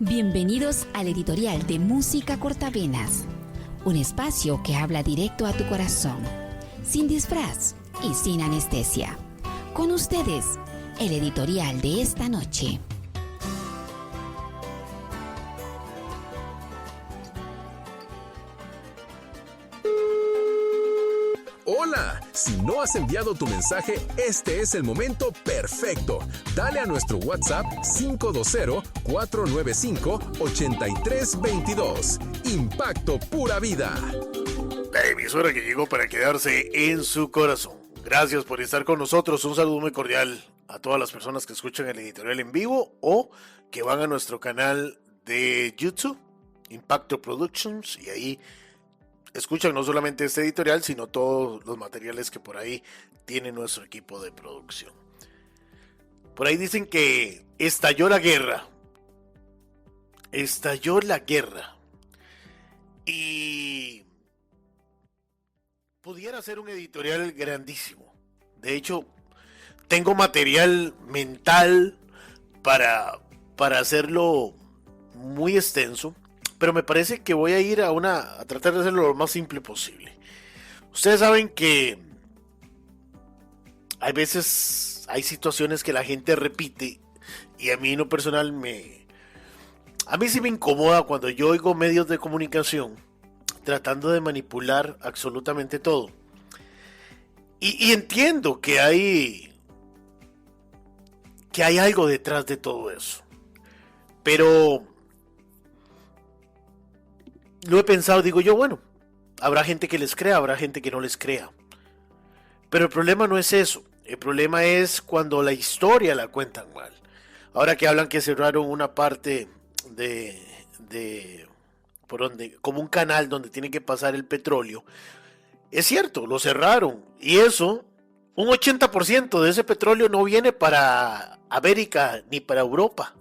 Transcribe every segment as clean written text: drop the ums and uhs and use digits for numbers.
Bienvenidos al editorial de Música Cortavenas, un espacio que habla directo a tu corazón, sin disfraz y sin anestesia. Con ustedes, el editorial de esta noche. Hola, si no has enviado tu mensaje, este es el momento perfecto. Dale a nuestro WhatsApp 520-495-8322. Impacto Pura Vida. La emisora que llegó para quedarse en su corazón. Gracias por estar con nosotros. Un saludo muy cordial a todas las personas que escuchan el editorial en vivo o que van a nuestro canal de YouTube, Impacto Productions, y ahí escuchan no solamente este editorial, sino todos los materiales que por ahí tiene nuestro equipo de producción. Por ahí dicen que estalló la guerra. Estalló la guerra. Y pudiera ser un editorial grandísimo. De hecho, tengo material mental para hacerlo muy extenso. Pero me parece que voy a ir a tratar de hacerlo lo más simple posible. Ustedes saben que hay situaciones que la gente repite y a mí en lo personal a mí sí me incomoda cuando yo oigo medios de comunicación tratando de manipular absolutamente todo. Y entiendo que hay algo detrás de todo eso. Pero lo he pensado, digo yo, bueno, habrá gente que les crea, habrá gente que no les crea. Pero el problema no es eso. El problema es cuando la historia la cuentan mal. Ahora que hablan que cerraron una parte como un canal donde tiene que pasar el petróleo. Es cierto, lo cerraron. Y eso, un 80% de ese petróleo no viene para América ni para Europa.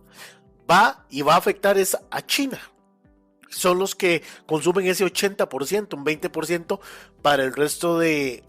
Va a afectar a China. Son los que consumen ese 80%, un 20% para el resto de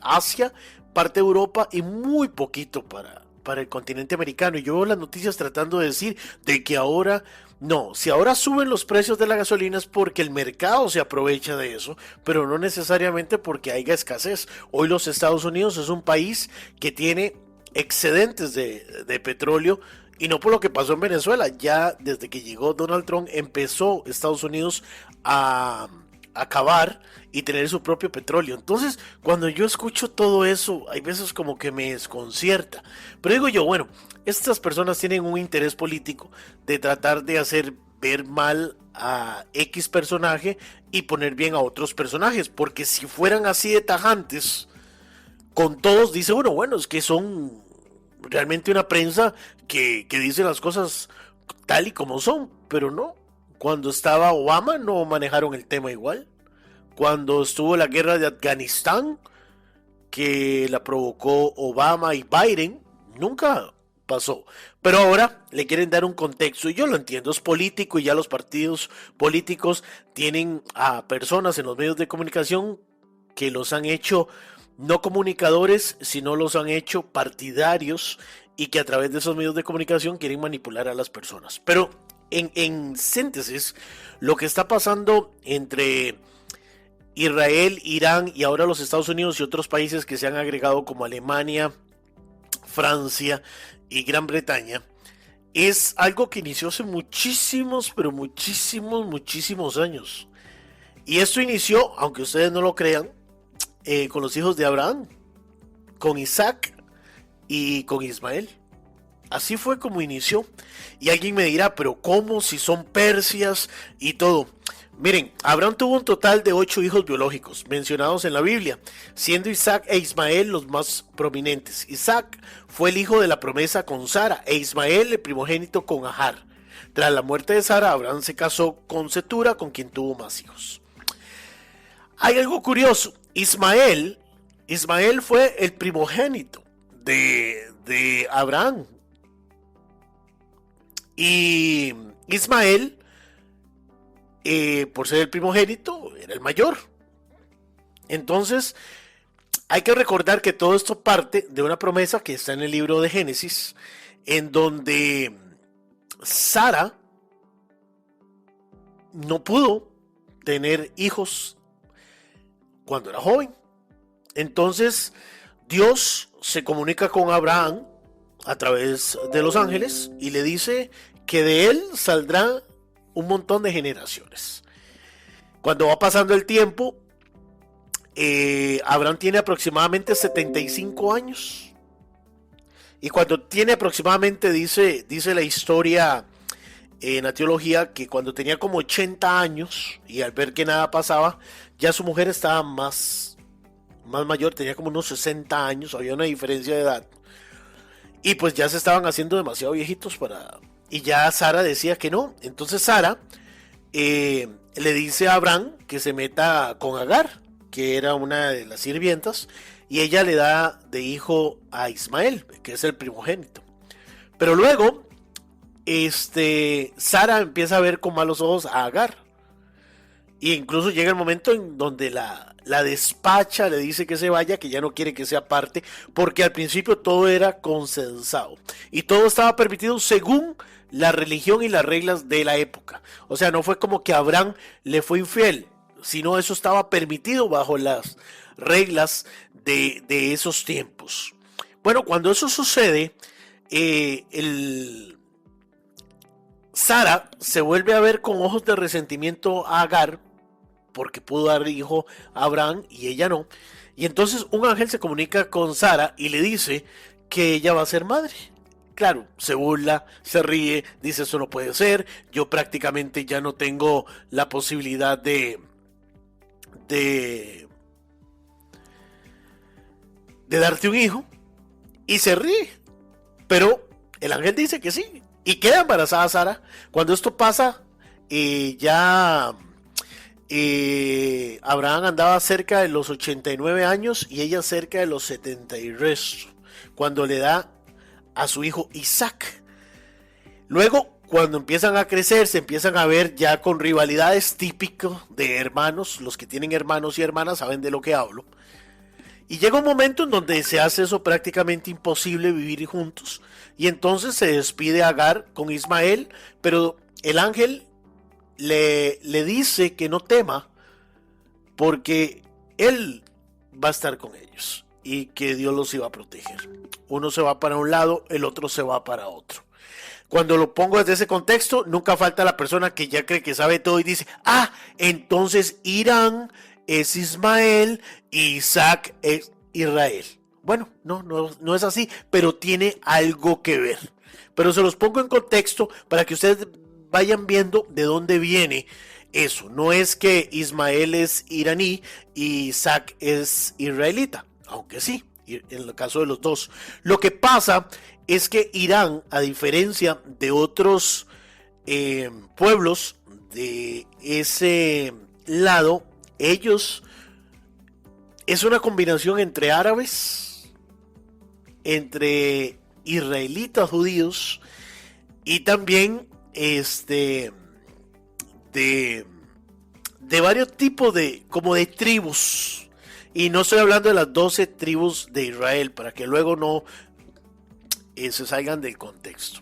Asia, parte de Europa y muy poquito para el continente americano. Y yo veo las noticias tratando de decir de que ahora, no, si ahora suben los precios de la gasolina es porque el mercado se aprovecha de eso, pero no necesariamente porque haya escasez. Hoy los Estados Unidos es un país que tiene excedentes de petróleo. Y no por lo que pasó en Venezuela, ya desde que llegó Donald Trump empezó Estados Unidos a acabar y tener su propio petróleo. Entonces, cuando yo escucho todo eso, hay veces como que me desconcierta. Pero digo yo, bueno, estas personas tienen un interés político de tratar de hacer ver mal a X personaje y poner bien a otros personajes. Porque si fueran así de tajantes con todos, dice uno, bueno, es que son realmente una prensa que dice las cosas tal y como son, pero no. Cuando estaba Obama no manejaron el tema igual. Cuando estuvo la guerra de Afganistán, que la provocó Obama y Biden, nunca pasó. Pero ahora le quieren dar un contexto, y yo lo entiendo, es político y ya los partidos políticos tienen a personas en los medios de comunicación que los han hecho no comunicadores, sino los han hecho partidarios y que a través de esos medios de comunicación quieren manipular a las personas. Pero en síntesis, lo que está pasando entre Israel, Irán y ahora los Estados Unidos y otros países que se han agregado como Alemania, Francia y Gran Bretaña, es algo que inició hace muchísimos, pero muchísimos años. Y esto inició, aunque ustedes no lo crean, con los hijos de Abraham, con Isaac y con Ismael. Así fue como inició. Y alguien me dirá, pero ¿cómo si son persias y todo? Miren, Abraham tuvo un total de 8 hijos biológicos mencionados en la Biblia, siendo Isaac e Ismael los más prominentes. Isaac fue el hijo de la promesa con Sara e Ismael el primogénito con Agar. Tras la muerte de Sara, Abraham se casó con Cetura, con quien tuvo más hijos. Hay algo curioso. Ismael fue el primogénito de Abraham. Y Ismael, por ser el primogénito, era el mayor. Entonces, hay que recordar que todo esto parte de una promesa que está en el libro de Génesis, en donde Sara no pudo tener hijos cuando era joven. Entonces Dios se comunica con Abraham a través de los ángeles y le dice que de él saldrán un montón de generaciones. Cuando va pasando el tiempo, Abraham tiene aproximadamente 75 años. Y cuando tiene aproximadamente, dice la historia en la teología, que cuando tenía como 80 años y al ver que nada pasaba, ya su mujer estaba más mayor, tenía como unos 60 años, había una diferencia de edad. Y pues ya se estaban haciendo demasiado viejitos para... Y ya Sara decía que no. Entonces Sara le dice a Abraham que se meta con Agar, que era una de las sirvientas, y ella le da de hijo a Ismael, que es el primogénito. Pero luego, Sara empieza a ver con malos ojos a Agar. E incluso llega el momento en donde la despacha, le dice que se vaya, que ya no quiere que sea parte, porque al principio todo era consensado. Y todo estaba permitido según la religión y las reglas de la época. O sea, no fue como que Abraham le fue infiel, sino eso estaba permitido bajo las reglas de esos tiempos. Bueno, cuando eso sucede, Sara se vuelve a ver con ojos de resentimiento a Agar, porque pudo dar hijo a Abraham y ella no. Y entonces un ángel se comunica con Sara y le dice que ella va a ser madre. Claro, se burla, se ríe, dice eso no puede ser, yo prácticamente ya no tengo la posibilidad de darte un hijo, y se ríe. Pero el ángel dice que sí, y queda embarazada Sara. Cuando esto pasa, Abraham andaba cerca de los 89 años y ella cerca de los 70 y resto, cuando le da a su hijo Isaac. Luego, cuando empiezan a crecer, se empiezan a ver ya con rivalidades típicas de hermanos. Los que tienen hermanos y hermanas saben de lo que hablo. Y llega un momento en donde se hace eso prácticamente imposible, vivir juntos. Y entonces se despide Agar con Ismael, pero el ángel le dice que no tema, porque él va a estar con ellos y que Dios los iba a proteger. Uno se va para un lado, el otro se va para otro. Cuando lo pongo desde ese contexto, nunca falta la persona que ya cree que sabe todo y dice, entonces Irán es Ismael y Isaac es Israel. Bueno, no es así, pero tiene algo que ver. Pero se los pongo en contexto para que ustedes vayan viendo de dónde viene eso. No es que Ismael es iraní y Isaac es israelita, aunque sí, en el caso de los dos. Lo que pasa es que Irán, a diferencia de otros pueblos de ese lado, ellos es una combinación entre árabes, entre israelitas judíos y también de varios tipos de tribus. Y no estoy hablando de las 12 tribus de Israel, para que luego no se salgan del contexto.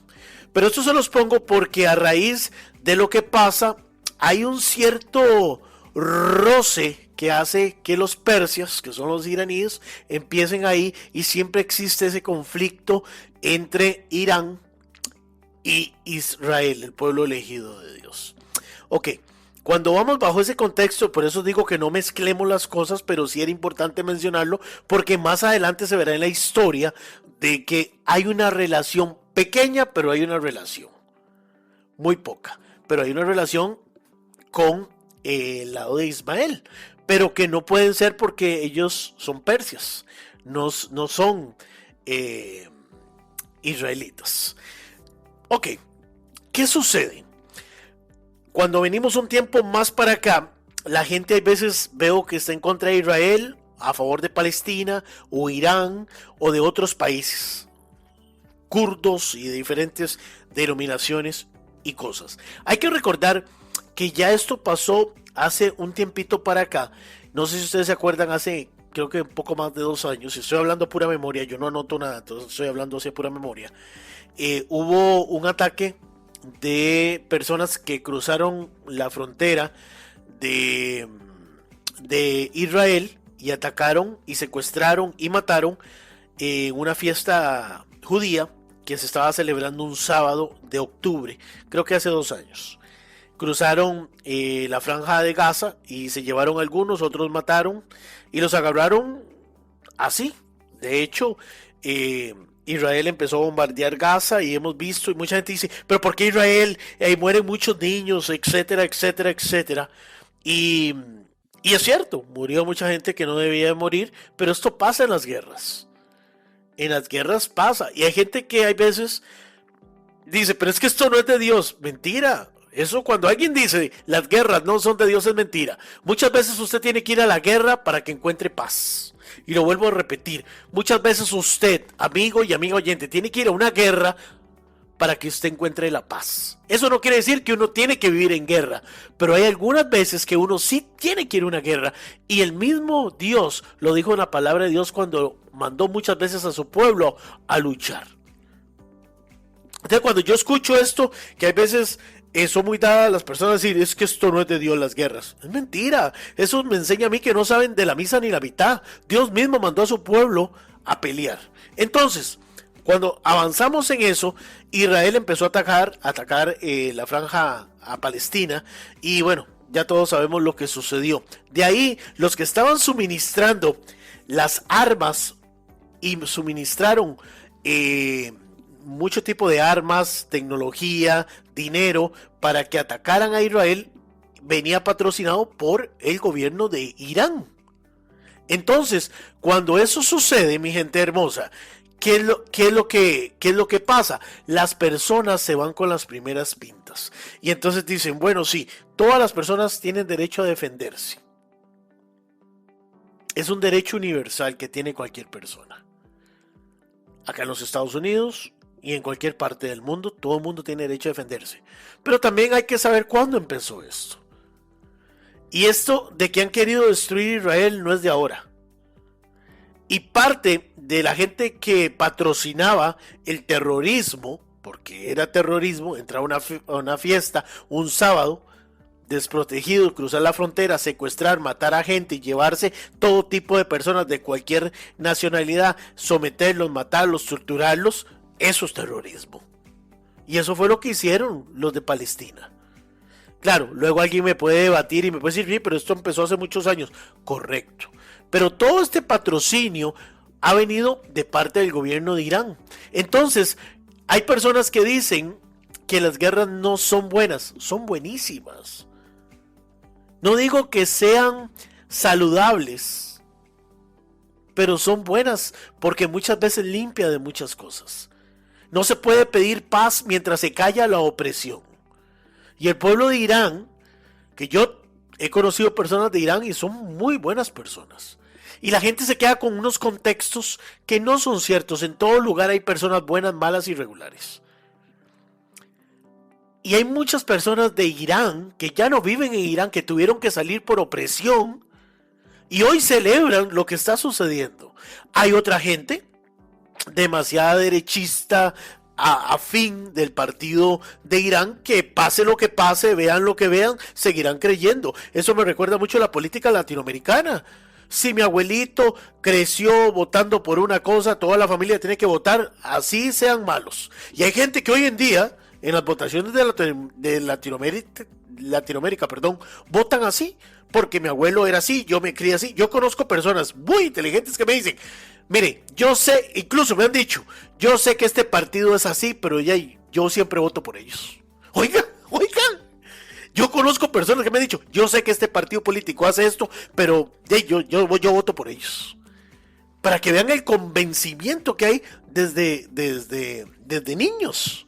Pero esto se los pongo porque a raíz de lo que pasa, hay un cierto roce que hace que los persias, que son los iraníes, empiecen ahí, y siempre existe ese conflicto entre Irán y Israel, el pueblo elegido de Dios. Ok, cuando vamos bajo ese contexto, por eso digo que no mezclemos las cosas, pero sí era importante mencionarlo, porque más adelante se verá en la historia de que hay una relación pequeña, pero hay una relación muy poca, pero hay una relación con el lado de Ismael, pero que no pueden ser porque ellos son persias, no son israelitas. Ok, ¿qué sucede? Cuando venimos un tiempo más para acá, la gente a veces veo que está en contra de Israel, a favor de Palestina, o Irán, o de otros países, kurdos y de diferentes denominaciones y cosas. Hay que recordar que ya esto pasó hace un tiempito para acá. No sé si ustedes se acuerdan, hace creo que un poco más de 2 años, estoy hablando a pura memoria, yo no anoto nada, entonces estoy hablando hacia pura memoria. Hubo un ataque de personas que cruzaron la frontera de Israel y atacaron y secuestraron y mataron en una fiesta judía que se estaba celebrando un sábado de octubre, creo que hace 2 años. Cruzaron la franja de Gaza y se llevaron algunos, otros mataron y los agarraron así. De hecho, Israel empezó a bombardear Gaza y hemos visto, y mucha gente dice, pero ¿por qué Israel? Ahí mueren muchos niños, etcétera, etcétera, etcétera. Y es cierto, murió mucha gente que no debía de morir, pero esto pasa en las guerras. En las guerras pasa. Y hay gente que hay veces dice, pero es que esto no es de Dios. Mentira. Eso cuando alguien dice, las guerras no son de Dios, es mentira. Muchas veces usted tiene que ir a la guerra para que encuentre paz. Y lo vuelvo a repetir. Muchas veces usted, amigo y amiga oyente, tiene que ir a una guerra para que usted encuentre la paz. Eso no quiere decir que uno tiene que vivir en guerra, pero hay algunas veces que uno sí tiene que ir a una guerra, y el mismo Dios lo dijo en la palabra de Dios cuando mandó muchas veces a su pueblo a luchar. Entonces, cuando yo escucho esto, que hay veces son muy dadas las personas a decir, es que esto no es de Dios, las guerras. Es mentira. Eso me enseña a mí que no saben de la misa ni la mitad. Dios mismo mandó a su pueblo a pelear. Entonces, cuando avanzamos en eso, Israel empezó a atacar la franja a Palestina, y bueno, ya todos sabemos lo que sucedió. De ahí, los que estaban suministrando las armas y suministraron mucho tipo de armas, tecnología, dinero para que atacaran a Israel, venía patrocinado por el gobierno de Irán. Entonces, cuando eso sucede, mi gente hermosa, ¿qué es lo que pasa? Las personas se van con las primeras pintas. Y entonces dicen, bueno, sí, todas las personas tienen derecho a defenderse. Es un derecho universal que tiene cualquier persona. Acá en los Estados Unidos y en cualquier parte del mundo, todo el mundo tiene derecho a defenderse. Pero también hay que saber cuándo empezó esto. Y esto de que han querido destruir Israel no es de ahora. Y parte de la gente que patrocinaba el terrorismo, porque era terrorismo, entrar a una fiesta un sábado, desprotegido, cruzar la frontera, secuestrar, matar a gente y llevarse todo tipo de personas de cualquier nacionalidad, someterlos, matarlos, torturarlos, eso es terrorismo. Y eso fue lo que hicieron los de Palestina. Claro, luego alguien me puede debatir y me puede decir, pero esto empezó hace muchos años. Correcto. Pero todo este patrocinio ha venido de parte del gobierno de Irán. Entonces, hay personas que dicen que las guerras no son buenas, son buenísimas. No digo que sean saludables, pero son buenas porque muchas veces limpia de muchas cosas. No se puede pedir paz mientras se calla la opresión. Y el pueblo de Irán, que yo he conocido personas de Irán y son muy buenas personas. Y la gente se queda con unos contextos que no son ciertos. En todo lugar hay personas buenas, malas y regulares. Y hay muchas personas de Irán que ya no viven en Irán, que tuvieron que salir por opresión y hoy celebran lo que está sucediendo. Hay otra gente demasiado derechista, afín del partido de Irán, que pase lo que pase, vean lo que vean, seguirán creyendo. Eso me recuerda mucho a la política latinoamericana. Si mi abuelito creció votando por una cosa, toda la familia tiene que votar, así sean malos. Y hay gente que hoy en día, en las votaciones de Latinoamérica, votan así, porque mi abuelo era así, yo me crié así. Yo conozco personas muy inteligentes que me dicen, mire, yo sé, incluso me han dicho, yo sé que este partido es así, pero yo siempre voto por ellos. Oigan, yo conozco personas que me han dicho, yo sé que este partido político hace esto, pero yo voto por ellos. Para que vean el convencimiento que hay desde niños.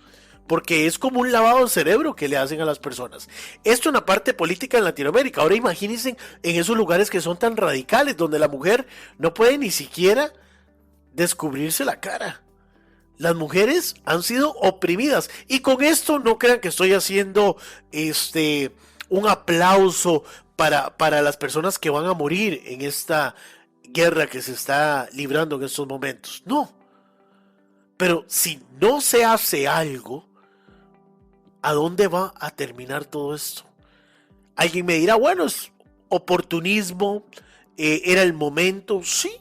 Porque es como un lavado de cerebro que le hacen a las personas. Esto es una parte política en Latinoamérica. Ahora imagínense en esos lugares que son tan radicales, donde la mujer no puede ni siquiera descubrirse la cara. Las mujeres han sido oprimidas. Y con esto no crean que estoy haciendo un aplauso para las personas que van a morir en esta guerra que se está librando en estos momentos. No. Pero si no se hace algo, ¿A dónde va a terminar todo esto? Alguien me dirá, bueno, es oportunismo, era el momento. Sí,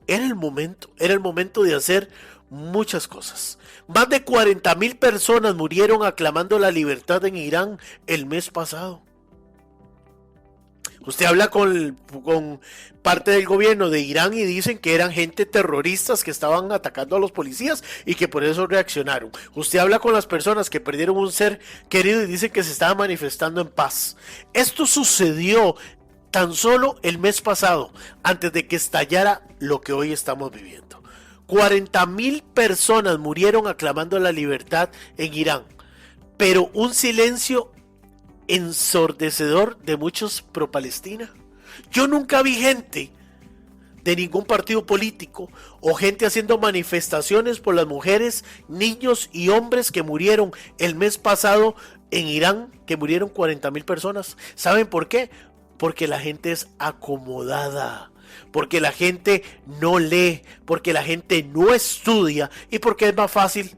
era el momento de hacer muchas cosas. Más de 40,000 personas murieron aclamando la libertad en Irán el mes pasado. Usted habla con parte del gobierno de Irán y dicen que eran gente terroristas que estaban atacando a los policías y que por eso reaccionaron. Usted habla con las personas que perdieron un ser querido y dicen que se estaban manifestando en paz. Esto sucedió tan solo el mes pasado, antes de que estallara lo que hoy estamos viviendo. 40,000 personas murieron aclamando la libertad en Irán, pero un silencio ensordecedor de muchos pro-Palestina. Yo nunca vi gente de ningún partido político o gente haciendo manifestaciones por las mujeres, niños y hombres que murieron el mes pasado en Irán, que murieron 40,000 personas. ¿Saben por qué? Porque la gente es acomodada, porque la gente no lee, porque la gente no estudia y porque es más fácil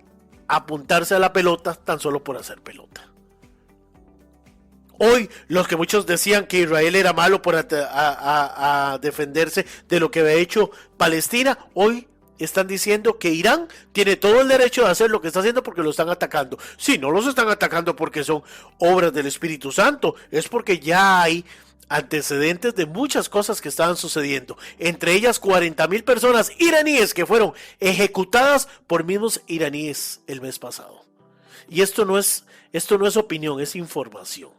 apuntarse a la pelota tan solo por hacer pelota. Hoy, los que muchos decían que Israel era malo por a defenderse de lo que había hecho Palestina, hoy están diciendo que Irán tiene todo el derecho de hacer lo que está haciendo porque lo están atacando. Sí, no los están atacando porque son obras del Espíritu Santo, es porque ya hay antecedentes de muchas cosas que estaban sucediendo, entre ellas 40,000 personas iraníes que fueron ejecutadas por mismos iraníes el mes pasado. Y esto no es opinión, es información.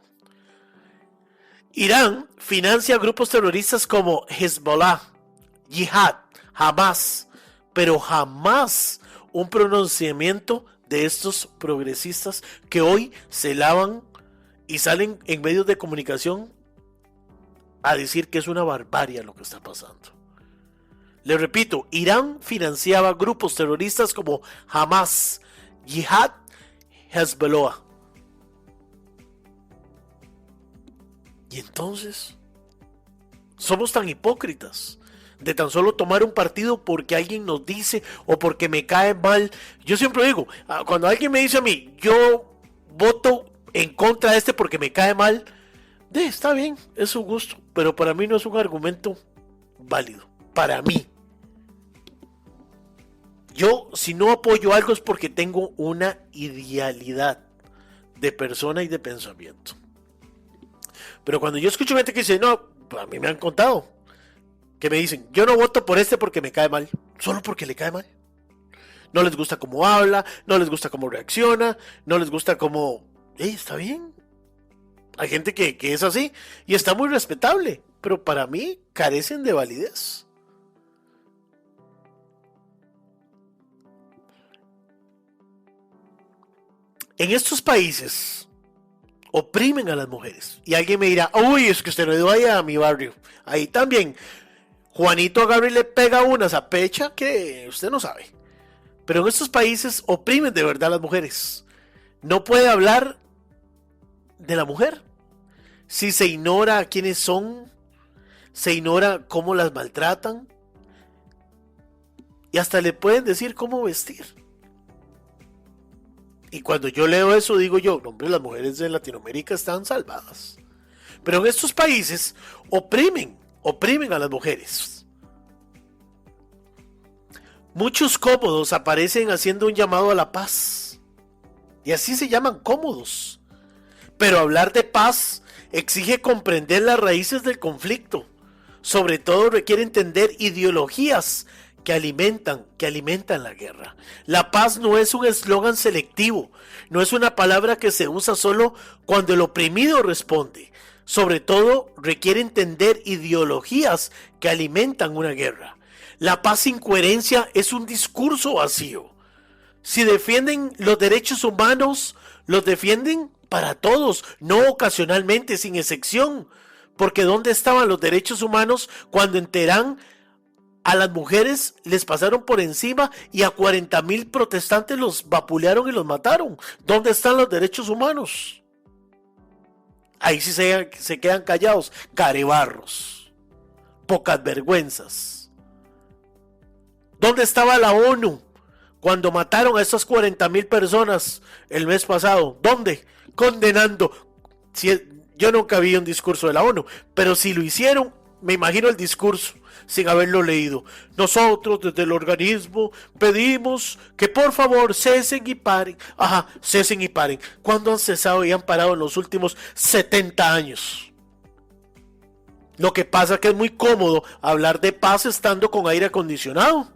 Irán financia grupos terroristas como Hezbollah, Yihad, Hamas, pero jamás un pronunciamiento de estos progresistas que hoy se lavan y salen en medios de comunicación a decir que es una barbarie lo que está pasando. Les repito, Irán financiaba grupos terroristas como Hamas, Yihad, Hezbollah. Y entonces, somos tan hipócritas de tan solo tomar un partido porque alguien nos dice o porque me cae mal. Yo siempre digo, cuando alguien me dice a mí, yo voto en contra de este porque me cae mal, está bien, es su gusto, pero para mí no es un argumento válido. Para mí. Yo, si no apoyo algo es porque tengo una idealidad de persona y de pensamiento. Pero cuando yo escucho gente que dice, no, a mí me han contado, que me dicen, yo no voto por este porque me cae mal, solo porque le cae mal. No les gusta cómo habla, no les gusta cómo reacciona, no les gusta cómo... está bien. Hay gente que es así y está muy respetable, pero para mí carecen de validez. En estos países oprimen a las mujeres. Y alguien me dirá, uy, es que usted no ha ido allá a mi barrio. Ahí también Juanito a Gabriel le pega una zapecha que usted no sabe. Pero en estos países oprimen de verdad a las mujeres. No puede hablar de la mujer si se ignora quiénes son, se ignora cómo las maltratan y hasta le pueden decir cómo vestir. Y cuando yo leo eso digo yo, hombre, las mujeres de Latinoamérica están salvadas. Pero en estos países oprimen a las mujeres. Muchos cómodos aparecen haciendo un llamado a la paz. Y así se llaman cómodos. Pero hablar de paz exige comprender las raíces del conflicto. Sobre todo requiere entender ideologías que alimentan la guerra. La paz no es un eslogan selectivo, no es una palabra que se usa solo cuando el oprimido responde. Sobre todo requiere entender ideologías que alimentan una guerra. La paz sin coherencia es un discurso vacío. Si defienden los derechos humanos, los defienden para todos, no ocasionalmente, sin excepción. Porque ¿dónde estaban los derechos humanos cuando en Teherán a las mujeres les pasaron por encima y a 40,000 protestantes los vapulearon y los mataron? ¿Dónde están los derechos humanos? Ahí sí se quedan callados, carebarros, pocas vergüenzas. ¿Dónde estaba la ONU Cuando mataron a esas 40,000 personas el mes pasado, ¿dónde? Condenando. Yo nunca vi un discurso de la ONU, pero si lo hicieron, me imagino el discurso sin haberlo leído. Nosotros desde el organismo pedimos que por favor cesen y paren. Ajá, cesen y paren. ¿Cuándo han cesado y han parado en los últimos 70 años? Lo que pasa es que es muy cómodo hablar de paz estando con aire acondicionado.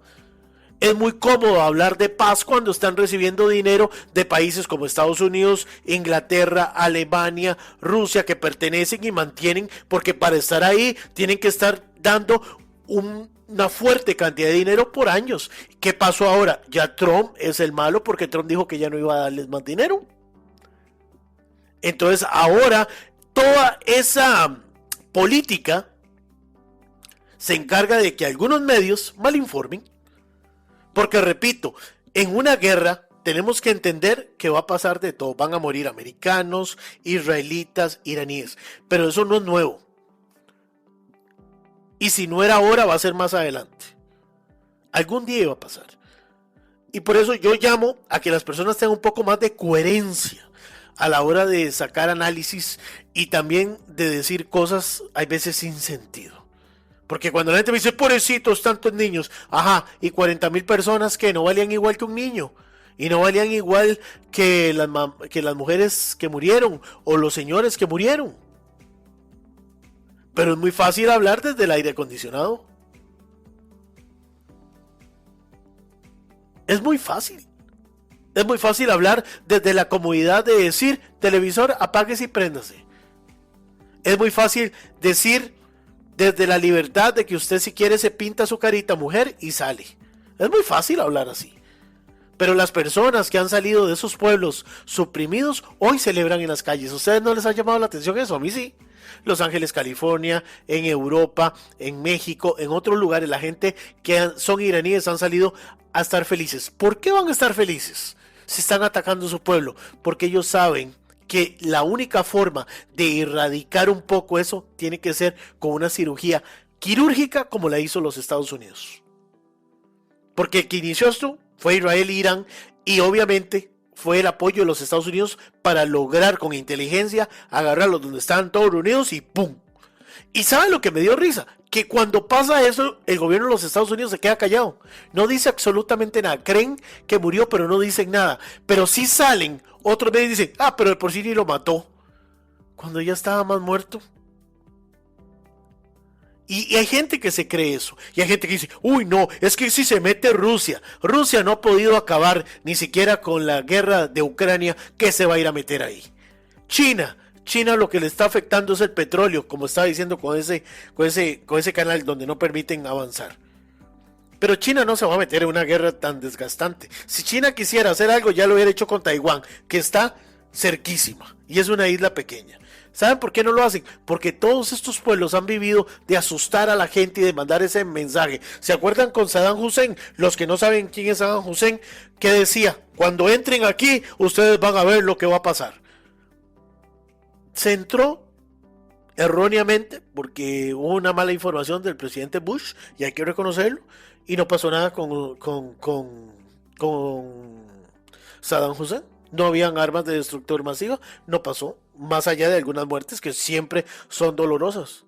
Es muy cómodo hablar de paz cuando están recibiendo dinero de países como Estados Unidos, Inglaterra, Alemania, Rusia, que pertenecen y mantienen, porque para estar ahí tienen que estar dando una fuerte cantidad de dinero por años. ¿Qué pasó ahora? Ya Trump es el malo porque Trump dijo que ya no iba a darles más dinero. Entonces ahora toda esa política se encarga de que algunos medios malinformen. Porque repito, en una guerra tenemos que entender que va a pasar de todo. Van a morir americanos, israelitas, iraníes. Pero eso no es nuevo. Y si no era ahora, va a ser más adelante. Algún día iba a pasar. Y por eso yo llamo a que las personas tengan un poco más de coherencia a la hora de sacar análisis y también de decir cosas, hay veces sin sentido. Porque cuando la gente me dice, pobrecitos, tantos niños, ajá, y 40,000 personas que no valían igual que un niño, y no valían igual que las mujeres que murieron, o los señores que murieron. Pero es muy fácil hablar desde el aire acondicionado. Es muy fácil. Es muy fácil hablar desde la comodidad de decir, televisor, apáguese y préndase. Es muy fácil decir desde la libertad de que usted si quiere se pinta su carita mujer y sale. Es muy fácil hablar así. Pero las personas que han salido de esos pueblos suprimidos hoy celebran en las calles. ¿A ustedes no les ha llamado la atención eso? A mí sí. Los Ángeles, California, en Europa, en México, en otros lugares, la gente que son iraníes han salido a estar felices. ¿Por qué van a estar felices si están atacando su pueblo? Porque ellos saben que la única forma de erradicar un poco eso tiene que ser con una cirugía quirúrgica como la hizo los Estados Unidos. Porque el que inició esto fue Israel e Irán, y obviamente fue el apoyo de los Estados Unidos para lograr con inteligencia agarrarlos donde estaban todos reunidos y ¡pum! ¿Y saben lo que me dio risa? Que cuando pasa eso, el gobierno de los Estados Unidos se queda callado. No dice absolutamente nada. Creen que murió, pero no dicen nada. Pero sí salen otros medios y dicen, pero el por sí ni lo mató. Cuando ya estaba más muerto. Y hay gente que se cree eso. Y hay gente que dice, uy no, es que si se mete Rusia. Rusia no ha podido acabar ni siquiera con la guerra de Ucrania. ¿Qué se va a ir a meter ahí? China lo que le está afectando es el petróleo, como estaba diciendo con ese canal donde no permiten avanzar. Pero China no se va a meter en una guerra tan desgastante. Si China quisiera hacer algo, ya lo hubiera hecho con Taiwán, que está cerquísima y es una isla pequeña. ¿Saben por qué no lo hacen? Porque todos estos pueblos han vivido de asustar a la gente y de mandar ese mensaje. ¿Se acuerdan con Saddam Hussein? Los que no saben quién es Saddam Hussein, que decía, cuando entren aquí, ustedes van a ver lo que va a pasar. Se entró erróneamente porque hubo una mala información del presidente Bush, y hay que reconocerlo, y no pasó nada con Saddam Hussein. No habían armas de destructor masivo, no pasó, más allá de algunas muertes que siempre son dolorosas.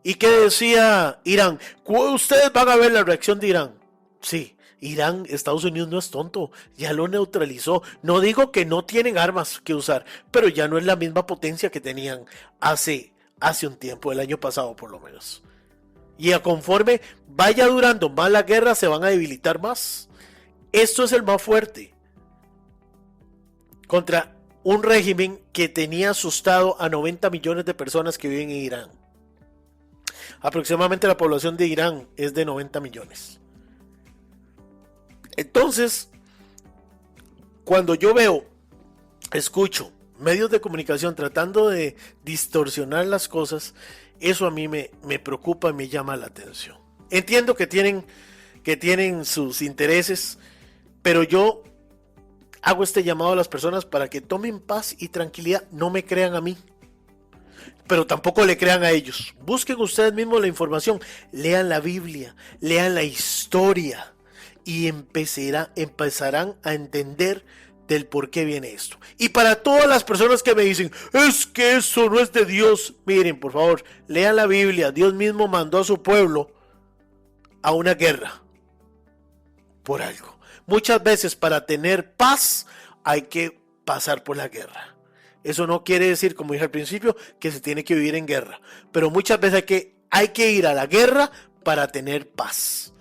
¿Y qué decía Irán? Ustedes van a ver la reacción de Irán. Sí, Irán, Estados Unidos no es tonto, ya lo neutralizó. No digo que no tienen armas que usar, pero ya no es la misma potencia que tenían hace un tiempo, el año pasado por lo menos. Y a conforme vaya durando más la guerra, se van a debilitar más. Esto es el más fuerte contra un régimen que tenía asustado a 90 millones de personas que viven en Irán. Aproximadamente la población de Irán es de 90 millones. Entonces, cuando yo escucho medios de comunicación tratando de distorsionar las cosas, eso a mí me preocupa y me llama la atención. Entiendo que tienen sus intereses, pero yo hago este llamado a las personas para que tomen paz y tranquilidad. No me crean a mí, pero tampoco le crean a ellos. Busquen ustedes mismos la información, lean la Biblia, lean la historia y empezarán a entender del por qué viene esto. Y para todas las personas que me dicen, es que eso no es de Dios, miren, por favor, lean la Biblia. Dios mismo mandó a su pueblo a una guerra por algo. Muchas veces para tener paz hay que pasar por la guerra. Eso no quiere decir, como dije al principio, que se tiene que vivir en guerra, pero muchas veces hay que ir a la guerra para tener paz.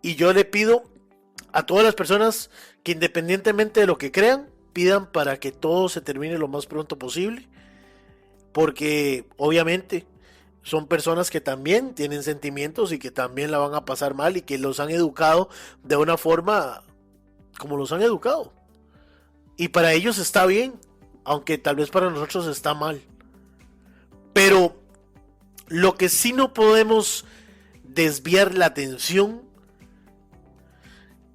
Y yo le pido a todas las personas que, independientemente de lo que crean, pidan para que todo se termine lo más pronto posible, porque obviamente son personas que también tienen sentimientos y que también la van a pasar mal y que los han educado de una forma como los han educado. Y para ellos está bien, aunque tal vez para nosotros está mal. Pero lo que sí no podemos desviar la atención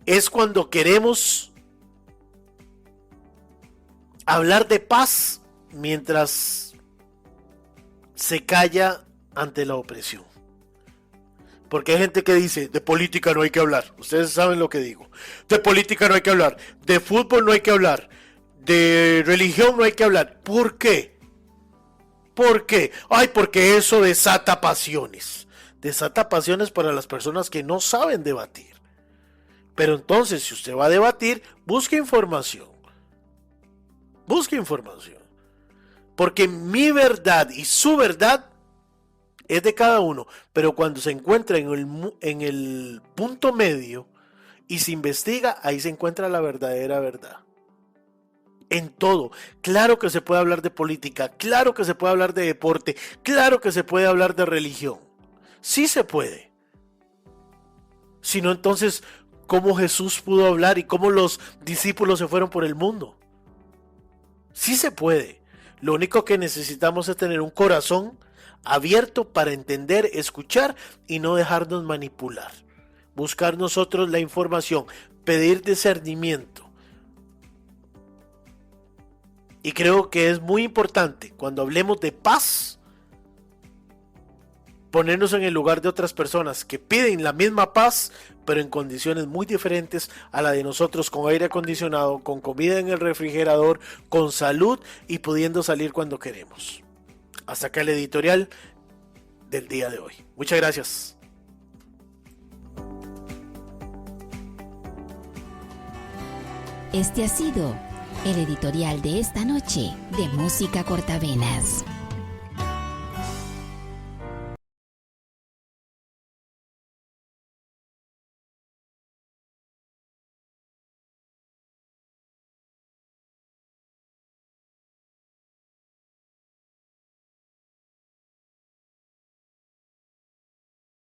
es cuando queremos hablar de paz mientras se calla ante la opresión. Porque hay gente que dice, de política no hay que hablar. Ustedes saben lo que digo. De política no hay que hablar. De fútbol no hay que hablar. De religión no hay que hablar. ¿Por qué? ¿Por qué? Ay, porque eso desata pasiones. Desata pasiones para las personas que no saben debatir. Pero entonces, si usted va a debatir, busque información. Busque información. Porque mi verdad y su verdad es de cada uno, pero cuando se encuentra en el punto medio y se investiga, ahí se encuentra la verdadera verdad. En todo. Claro que se puede hablar de política, claro que se puede hablar de deporte, claro que se puede hablar de religión. Sí se puede. Si no, entonces, ¿cómo Jesús pudo hablar y cómo los discípulos se fueron por el mundo? Sí se puede. Lo único que necesitamos es tener un corazón abierto para entender, escuchar y no dejarnos manipular. Buscar nosotros la información, pedir discernimiento. Y creo que es muy importante cuando hablemos de paz, ponernos en el lugar de otras personas que piden la misma paz, pero en condiciones muy diferentes a la de nosotros, con aire acondicionado, con comida en el refrigerador, con salud y pudiendo salir cuando queremos. Hasta acá el editorial del día de hoy. Muchas gracias. Este ha sido el editorial de esta noche de Música Cortavenas.